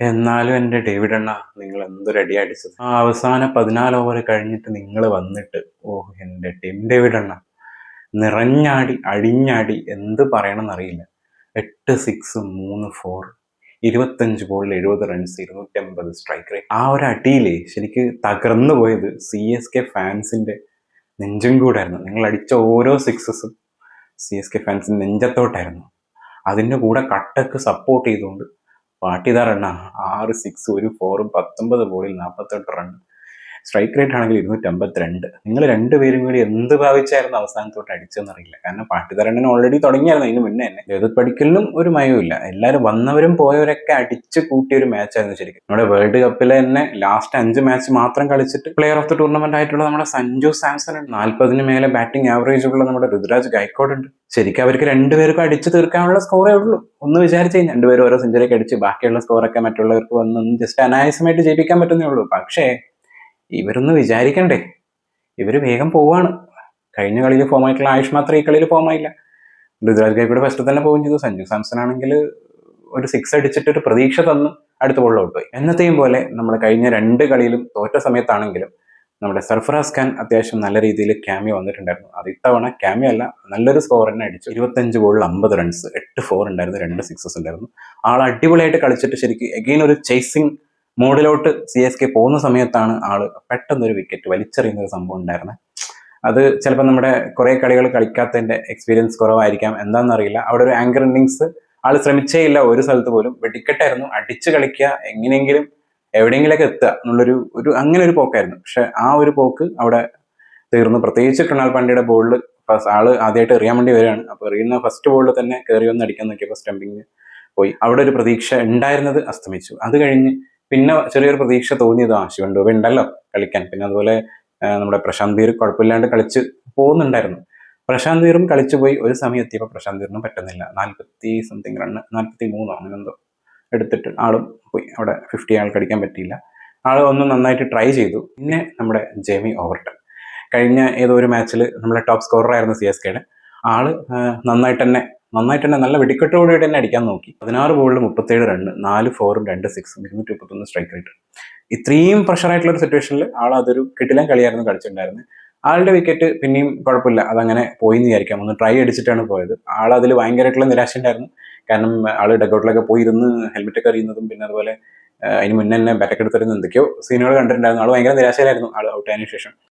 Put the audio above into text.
എന്നാലും എൻ്റെ ഡേവിഡ് അണ്ണ, നിങ്ങൾ എന്തൊരു അടി അടിച്ചത്. ആ അവസാന 14 ഓവർ കഴിഞ്ഞിട്ട് നിങ്ങൾ വന്നിട്ട്, ഓ എൻ്റെ ടീം ഡേവിഡ് അണ്ണ നിറഞ്ഞാടി അടിഞ്ഞാടി, എന്ത് പറയണമെന്നറിയില്ല. 8 സിക്സും 3 4, 25 ബോളിൽ 70 റൺസ്, 280 സ്ട്രൈക്ക് റേറ്റ്. ആ ഒരു അടിയിലേ ശരിക്ക് തകർന്നു പോയത് CSK ഫാൻസിന്റെ നെഞ്ചും കൂടായിരുന്നു. നിങ്ങൾ അടിച്ച ഓരോ സിക്സസും CSK ഫാൻസിന്റെ നെഞ്ചത്തോട്ടായിരുന്നു. അതിൻ്റെ കൂടെ കട്ടക്ക് സപ്പോർട്ട് ചെയ്തുകൊണ്ട് പാട്ടിദാർ എണ്ണ 6 സിക്സ് 1 4ഉം 19 ബോളിൽ 48 റൺ. സ്ട്രൈക്ക് റേറ്റ് ആണെങ്കിൽ 252. നിങ്ങൾ രണ്ടുപേരും കൂടി എന്ത് ഭാവിച്ചായിരുന്നു അവസാനത്തോട്ട് അടിച്ചതെന്നറിയില്ല. കാരണം പാട്ടിദാരണ്ണൻ ഓൾറെഡി തുടങ്ങിയായിരുന്നു ഇതിന് മുന്നേ തന്നെ. ദേവദത്ത് പടിക്കലിനും ഒരു മയവുമില്ല. എല്ലാവരും വന്നവരും പോയവരൊക്കെ അടിച്ച് കൂട്ടിയ ഒരു മാച്ചായിരുന്നു ശരിക്കും. നമ്മുടെ വേൾഡ് കപ്പിലെ തന്നെ ലാസ്റ്റ് 5 മാച്ച് മാത്രം കളിച്ചിട്ട് പ്ലെയർ ഓഫ് ദി ടൂർണമെന്റ് ആയിട്ടുള്ള നമ്മുടെ സഞ്ജു സാംസൺ ഉണ്ട്. 40 മേലെ ബാറ്റിംഗ് ആവറേജ് ഉള്ള നമ്മുടെ ഋതുരാജ് ഗൈക്കോഡ് ഉണ്ട്. ശരിക്കും അവർക്ക് രണ്ടുപേർക്കും അടിച്ചു തീർക്കാനുള്ള സ്കോറേ ഉള്ളൂ. ഒന്ന് വിചാരിച്ചു കഴിഞ്ഞാൽ രണ്ടുപേരും ഓരോ സെഞ്ചുറി ഒക്കെ അടിച്ച് ബാക്കിയുള്ള സ്കോറൊക്കെ മറ്റുള്ളവർക്ക് വന്ന് ജസ്റ്റ് അനായാസമായിട്ട് ജയിപ്പിക്കാൻ പറ്റുന്നേ ഉള്ളൂ. പക്ഷേ ഇവരൊന്ന് വിചാരിക്കണ്ടേ? ഇവര് വേഗം പോവാണ്. കഴിഞ്ഞ കളിയിൽ ഫോം ആയിട്ടുള്ള ആയുഷ് മാത്രം ഈ കളിയിൽ ഫോം ആയില്ല. ഋതുരാജ് ഗൈക്വാഡ് ഫസ്റ്റ് തന്നെ പോവുകയും ചെയ്തു. സഞ്ജു സാംസൺ ആണെങ്കിൽ ഒരു 6 അടിച്ചിട്ട് ഒരു പ്രതീക്ഷ തന്നു അടുത്ത ബോളിൽ ഔട്ട് പോയി. എന്നത്തെയും പോലെ നമ്മൾ കഴിഞ്ഞ 2 കളിയിലും തോറ്റ സമയത്താണെങ്കിലും നമ്മുടെ സർഫറാസ് ഖാൻ അത്യാവശ്യം നല്ല രീതിയിൽ ക്യാമിയോ വന്നിട്ടുണ്ടായിരുന്നു. അത് ഇത്തവണ ക്യാമിയോ അല്ല, നല്ലൊരു സ്കോർ തന്നെ അടിച്ചു. 25 ബോളിൽ 50 റൺസ്, 8 4 ഉണ്ടായിരുന്നു, 2 സിക്സസ് ഉണ്ടായിരുന്നു. ആൾ അടിപൊളിയായിട്ട് കളിച്ചിട്ട് ശരിക്കും എഗെയിൻ ഒരു ചേസിങ് മോഡിലോട്ട് CSK പോകുന്ന സമയത്താണ് ആള് പെട്ടെന്നൊരു വിക്കറ്റ് വലിച്ചെറിയുന്ന ഒരു സംഭവം ഉണ്ടായിരുന്നത്. അത് ചിലപ്പോൾ നമ്മുടെ കുറെ കളികൾ കളിക്കാത്തതിന്റെ എക്സ്പീരിയൻസ് കുറവായിരിക്കാം, എന്താണെന്നറിയില്ല. അവിടെ ഒരു ആങ്കർ ഇന്നിങ്സ് ആള് ശ്രമിച്ചേ ഇല്ല ഒരു സ്ഥലത്ത് പോലും. വെടിക്കെട്ടായിരുന്നു, അടിച്ചു കളിക്കുക, എങ്ങനെയെങ്കിലും എവിടെയെങ്കിലൊക്കെ എത്തുക എന്നുള്ളൊരു അങ്ങനെ ഒരു പോക്കായിരുന്നു. പക്ഷെ ആ ഒരു പോക്ക് അവിടെ തീർന്നു. പ്രത്യേകിച്ച് കൃണാൽ പാണ്ഡ്യയുടെ ബോളിൽ ആള് ആദ്യമായിട്ട് എറിയാൻ വേണ്ടി വരികയാണ്. അപ്പൊ എറിയുന്ന ഫസ്റ്റ് ബോളിൽ തന്നെ കയറി വന്ന് അടിക്കാൻ നോക്കിയപ്പോൾ സ്റ്റംപിങ് പോയി. അവിടെ ഒരു പ്രതീക്ഷ ഉണ്ടായിരുന്നത് അസ്തമിച്ചു. അത് കഴിഞ്ഞ് പിന്നെ ചെറിയൊരു പ്രതീക്ഷ തോന്നിയത് ശിവൻ ഡൂബെ ഉണ്ടല്ലോ കളിക്കാൻ. പിന്നെ അതുപോലെ നമ്മുടെ പ്രശാന്ത് വീർ കുഴപ്പമില്ലാണ്ട് കളിച്ച് പോകുന്നുണ്ടായിരുന്നു. പ്രശാന്ത് വീറും കളിച്ചു പോയി. ഒരു സമയം എത്തിയപ്പോൾ പ്രശാന്ത് വീറിനും പറ്റുന്നില്ല. 40 സംതിങ് റണ്ണ്, 43 അങ്ങനെ എന്തോ എടുത്തിട്ട് ആളും പോയി. അവിടെ 50 ആൾക്ക് അടിക്കാൻ പറ്റിയില്ല. ആൾ ഒന്ന് നന്നായിട്ട് ട്രൈ ചെയ്തു. പിന്നെ നമ്മുടെ ജെമി ഓവർട്ടൺ കഴിഞ്ഞ ഏതോ ഒരു മാച്ചിൽ നമ്മുടെ ടോപ്പ് സ്കോറർ ആയിരുന്നു CSKയുടെ. ആള് നന്നായിട്ട് തന്നെ നല്ല വെടിക്കെട്ടോടുകൂടി തന്നെ അടിക്കാൻ നോക്കി. 16 ബോളിൽ 37 റണ്ണ്, 4 4ഉം 2 6ഉം, 231 സ്ട്രൈക്ക് റേറ്റ്. ഇത്രയും പ്രഷറായിട്ടുള്ള ഒരു സിറ്റുവേഷനിൽ ആൾ അതൊരു കിടിലൻ കളിയായിരുന്നു കളിച്ചിട്ടുണ്ടായിരുന്നത്. ആളുടെ വിക്കറ്റ് പിന്നെയും കുഴപ്പമില്ല, അതങ്ങനെ പോയി എന്ന് വിചാരിക്കാം. ഒന്ന് ട്രൈ അടിച്ചിട്ടാണ് പോയത്. ആൾ അതിൽ ഭയങ്കരമായിട്ടുള്ള നിരാശ ഉണ്ടായിരുന്നു. കാരണം ആള് ഡഗൗട്ടിലൊക്കെ പോയി ഇരുന്ന് ഹെൽമെറ്റ് എറിയുന്നതും പിന്നെ അതുപോലെ അതിന് മുന്നേ തന്നെ ബാറ്റൊക്കെ എടുത്തിരുന്ന എന്തൊക്കെയോ സീനുകൾ കണ്ടിട്ടുണ്ടായിരുന്നു. ആൾ ഭയങ്കര നിരാശയിലായിരുന്നു ആൾ ഔട്ട് ആയതിനു ശേഷം.